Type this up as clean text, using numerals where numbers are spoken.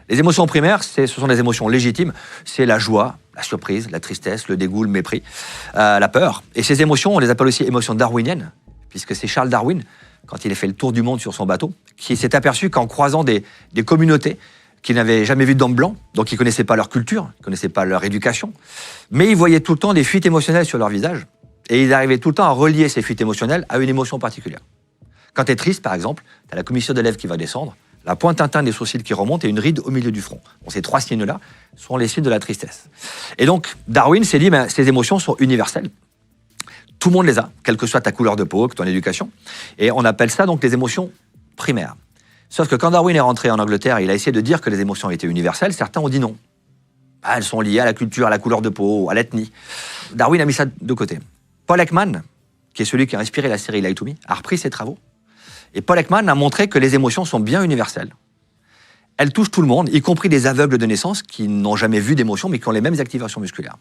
Les émotions primaires, ce sont des émotions légitimes. C'est la joie, la surprise, la tristesse, le dégoût, le mépris, la peur. Et ces émotions, on les appelle aussi émotions darwiniennes, puisque c'est Charles Darwin, quand il a fait le tour du monde sur son bateau, qui s'est aperçu qu'en croisant des communautés qu'il n'avait jamais vues d'hommes blancs, donc ils ne connaissaient pas leur culture, ils ne connaissaient pas leur éducation, mais ils voyaient tout le temps des fuites émotionnelles sur leur visage, et ils arrivaient tout le temps à relier ces fuites émotionnelles à une émotion particulière. Quand tu es triste, par exemple, tu as la commissure de lèvres qui va descendre, la pointe interne des sourcils qui remonte et une ride au milieu du front. Bon, ces trois signes-là sont les signes de la tristesse. Et donc, Darwin s'est dit, ces émotions sont universelles. Tout le monde les a, quelle que soit ta couleur de peau, que ton éducation. Et on appelle ça donc les émotions primaires. Sauf que quand Darwin est rentré en Angleterre, il a essayé de dire que les émotions étaient universelles. Certains ont dit non. Elles sont liées à la culture, à la couleur de peau, à l'ethnie. Darwin a mis ça de côté. Paul Ekman, qui est celui qui a inspiré la série Lie to Me, a repris ses travaux. Et Paul Ekman a montré que les émotions sont bien universelles. Elles touchent tout le monde, y compris des aveugles de naissance qui n'ont jamais vu d'émotions, mais qui ont les mêmes activations musculaires.